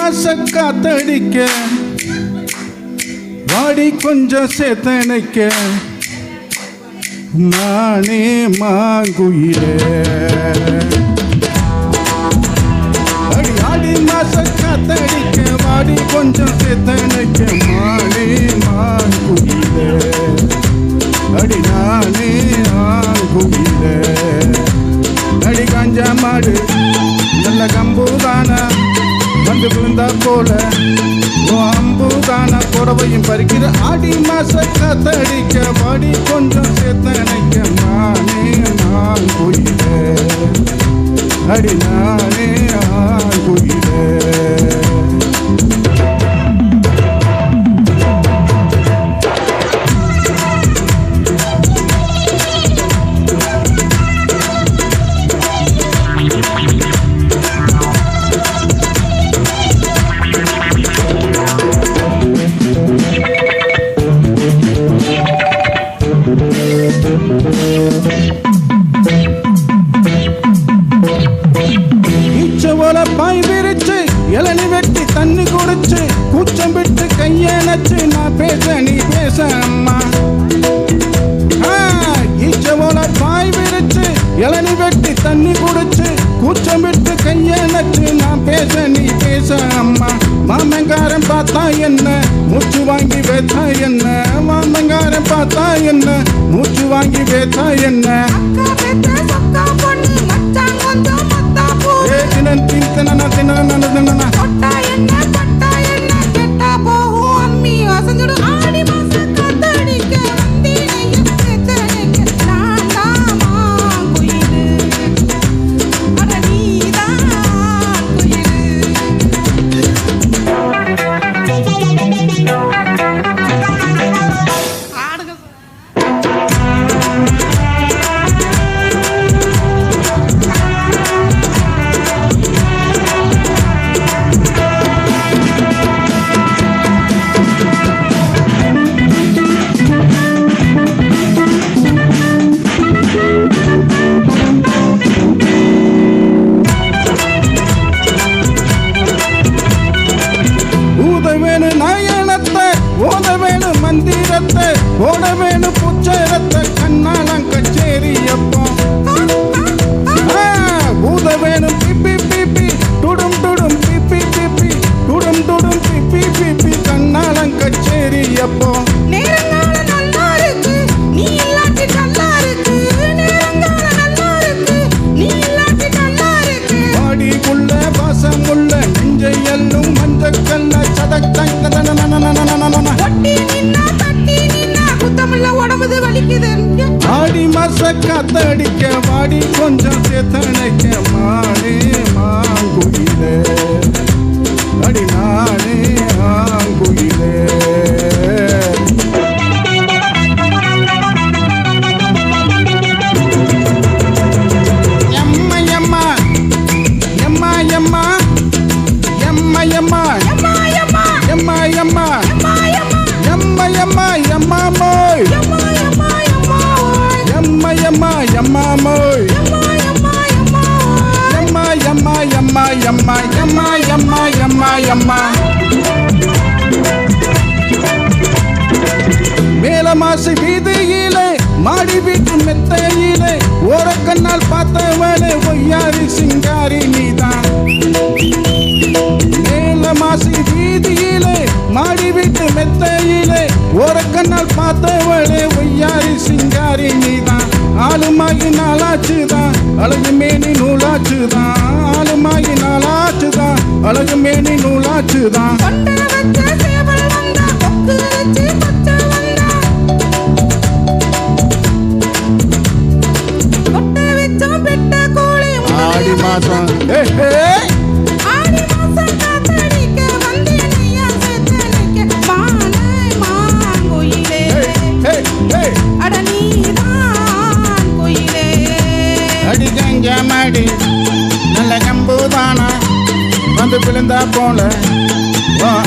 மாச காத்தடிக்க வாடி கொஞ்சம் சேத்தனைக்க நானே மாங்குயிலே அடி ஆடி மாச காத்தடிக்க வாடி கொஞ்சம் சேத்தனைக்க நானே மாங்குயிலே அடி நானே மாங்குயிலே அடி காஞ்சா மாடு நல்ல கம்புதானா வந்து விழுந்தா போல அம்புதானா புடவையும் பறிக்கிற ஆடி மாச காத்தடிக்க வாடி கொஞ்சம் சேத்தனைக்க நானே நான் குயிலே அடி நானே நான் குயிலே பாய் விரிச்சு இளநி வெட்டி தண்ணி குடிச்சு கூச்சம் விட்டு கையணைச்சு நான் பேச நீ பேச அம்மா ஈச்சவோல பாய் விரிச்சு இளநி வெட்டி தண்ணி குடிச்சு கூச்சம் விட்டு கையணைச்சு நான் பேச நீ பேச அம்மா மாமங்காரன் பார்த்தா என்ன மூச்சு வாங்கி வேத்தா என்ன மாமங்காரன் பார்த்தா என்ன மூச்சு வாங்கி வேத்தா என்ன மந்திரத்தை ஓட வேணு புச்சரத்தை கண்ணாலம் கச்சேரி அப்போ ஊத வேணும் பிப்பி பிப்பி துடும் துடும் பிப்பி பிப்பி துடும் துடும் பிப்பி பிப்பி கண்ணாலம் கச்சேரி அப்போ பாடிக்குள்ள பாசமுள்ள நெஞ்சையல்லும் மஞ்சக்கல்ல சதக்கங்க ஆடி மாச காத்தடிக்க வாடி கொஞ்சம் சேத்தனைக்க மானே மாங்குயிலே அடி நானே மாங்குயிலே எம்மா எம்மா எம்மா எம்மா எம்மா எம்மா எம்மா எம்மா எம்மா எம்மா எம்மா மோய் எம்மா எம்மா எம்மா மோய் எம்மா எம்மா எம்மா எம்மா எம்மா எம்மா எம்மா எம்மா மேல மாசு வீதியிலே மாடி வீட்டு மெத்தையிலே ஓரக்கண்ணால் பார்த்தவளே ஒய்யாரி சிங்காரி நீதான் மேல மாசு வீதியிலே மாடி வீட்டு மெத்தையிலே ஓரக்கண்ணால் பார்த்தவளே ஒய்யாரி சிங்காரி நீதான் ஆளுமாகி நாளாச்சுதான் அழகு மேனி நூலாச்சுதான் ஆளுமாகி நாளாச்சுதான் அழகு மேனி நூலாச்சுதான் ஆடி மாசம் அடி கஞ்சா மாடி நல்ல கம்புதானா வந்து விழுந்தா போல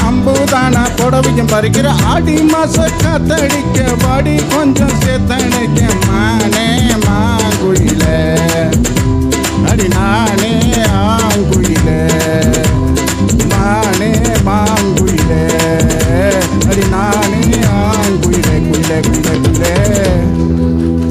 அம்புதானா புடவையும் பறிக்கிற ஆடி மாச காத்தடிக்க வாடி கொஞ்சம் சேத்தனைக்க மானே மா